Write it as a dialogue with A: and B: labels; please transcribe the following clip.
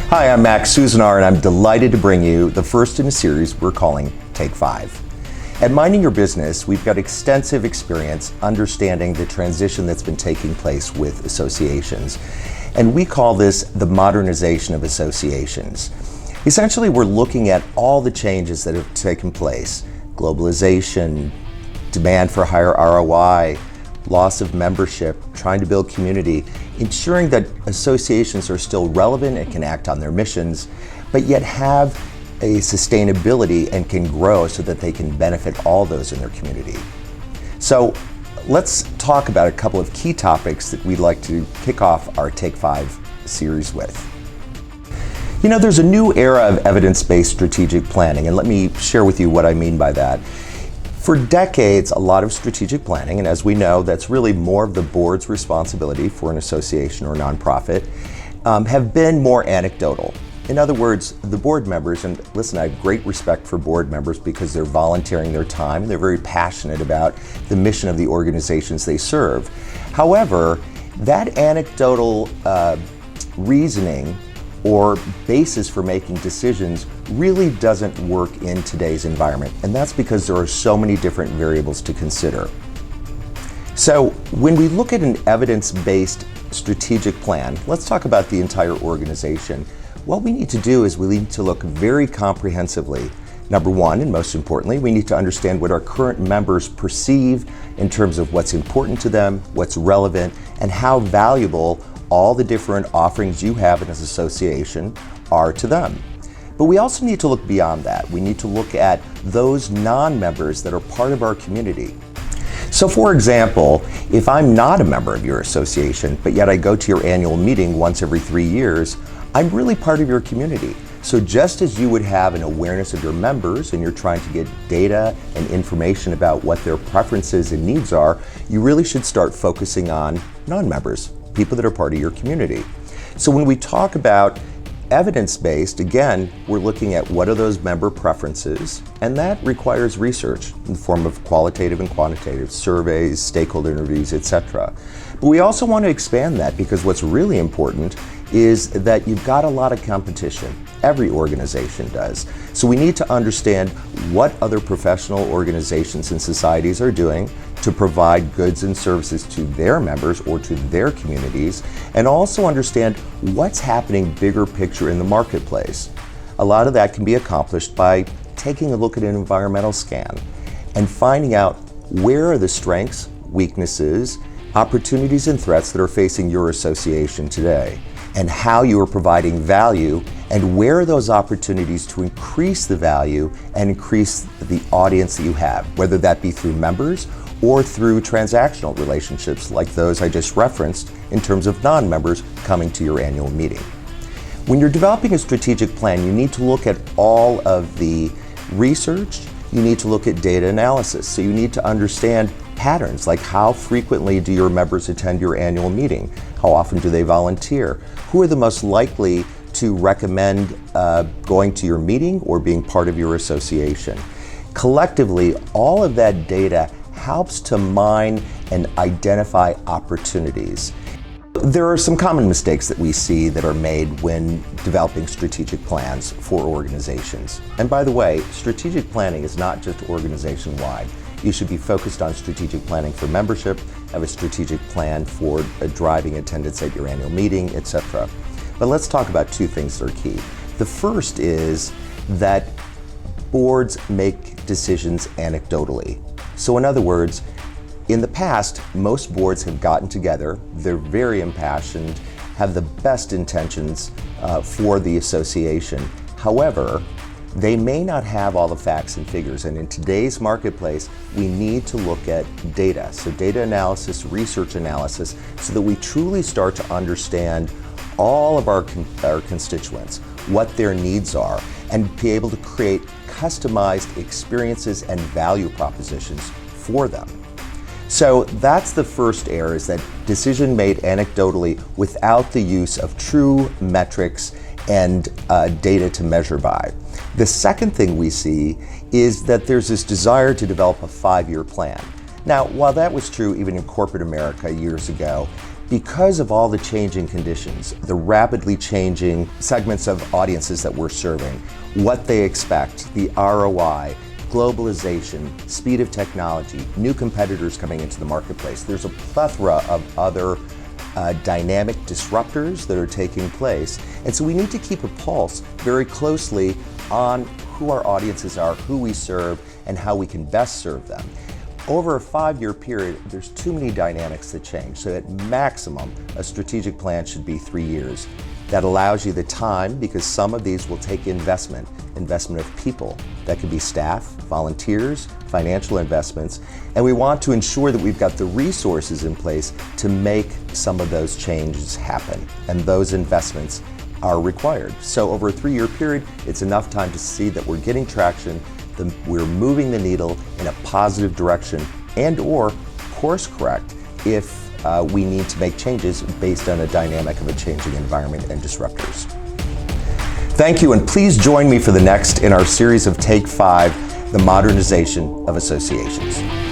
A: Hi, I'm Max Susanar, and I'm delighted to bring you the first in a series we're calling Take 5. At Minding Your Business, we've got extensive experience understanding the transition that's been taking place with associations, and we call this the Modernization of Associations. Essentially, we're looking at all the changes that have taken place: globalization, demand for higher ROI, loss of membership, trying to build community, ensuring that associations are still relevant and can act on their missions, but yet have a sustainability and can grow so that they can benefit all those in their community. So let's talk about a couple of key topics that we'd like to kick off our Take 5 series with. You know, there's a new era of evidence-based strategic planning, and let me share with you what I mean by that. For decades, a lot of strategic planning, and as we know, that's really more of the board's responsibility for an association or nonprofit, have been more anecdotal. In other words, the board members, and listen, I have great respect for board members because they're volunteering their time and they're very passionate about the mission of the organizations they serve. However, that anecdotal reasoning or basis for making decisions really doesn't work in today's environment, and that's because there are so many different variables to consider. So when we look at an evidence-based strategic plan, let's talk about the entire organization. What we need to do is we need to look very comprehensively. Number one, and most importantly, we need to understand what our current members perceive in terms of what's important to them, what's relevant, and how valuable all the different offerings you have in an association are to them. But we also need to look beyond that. We need to look at those non-members that are part of our community. So for example, if I'm not a member of your association, but yet I go to your annual meeting once every 3 years, I'm really part of your community. So just as you would have an awareness of your members and you're trying to get data and information about what their preferences and needs are, you really should start focusing on non-members, people that are part of your community. So when we talk about evidence-based, again, we're looking at what are those member preferences, and that requires research in the form of qualitative and quantitative surveys, stakeholder interviews, etc. But we also want to expand that because what's really important is that you've got a lot of competition. Every organization does. So we need to understand what other professional organizations and societies are doing to provide goods and services to their members or to their communities, and also understand what's happening bigger picture in the marketplace. A lot of that can be accomplished by taking a look at an environmental scan and finding out where are the strengths, weaknesses, opportunities, and threats that are facing your association today, and how you are providing value, and where are those opportunities to increase the value and increase the audience that you have, whether that be through members or through transactional relationships like those I just referenced in terms of non-members coming to your annual meeting. When you're developing a strategic plan, you need to look at all of the research, you need to look at data analysis. So you need to understand patterns, like how frequently do your members attend your annual meeting? How often do they volunteer? Who are the most likely to recommend going to your meeting or being part of your association? Collectively, all of that data helps to mine and identify opportunities. There are some common mistakes that we see that are made when developing strategic plans for organizations. And by the way, strategic planning is not just organization-wide. You should be focused on strategic planning for membership, have a strategic plan for driving attendance at your annual meeting, etc. But let's talk about two things that are key. The first is that boards make decisions anecdotally. So in other words, in the past, most boards have gotten together, they're very impassioned, have the best intentions for the association. However, they may not have all the facts and figures, and in today's marketplace, we need to look at data. So data analysis, research analysis, so that we truly start to understand all of our constituents, what their needs are, and be able to create customized experiences and value propositions for them. So that's the first error, is that decision made anecdotally without the use of true metrics and data to measure by. The second thing we see is that there's this desire to develop a 5-year plan. Now, while that was true even in corporate America years ago, Because of all the changing conditions, the rapidly changing segments of audiences that we're serving, what they expect, the ROI, globalization, speed of technology, new competitors coming into the marketplace, there's a plethora of other dynamic disruptors that are taking place. And so we need to keep a pulse very closely on who our audiences are, who we serve, and how we can best serve them. Over a 5-year period, there's too many dynamics that change. So at maximum, a strategic plan should be 3 years. That allows you the time, because some of these will take investment of people. That could be staff, volunteers, financial investments, and we want to ensure that we've got the resources in place to make some of those changes happen, and those investments are required. So over a 3-year period, it's enough time to see that we're getting traction, we're moving the needle in a positive direction, and or course correct if we need to make changes based on a dynamic of a changing environment and disruptors. Thank you, and please join me for the next in our series of Take 5, the Modernization of Associations.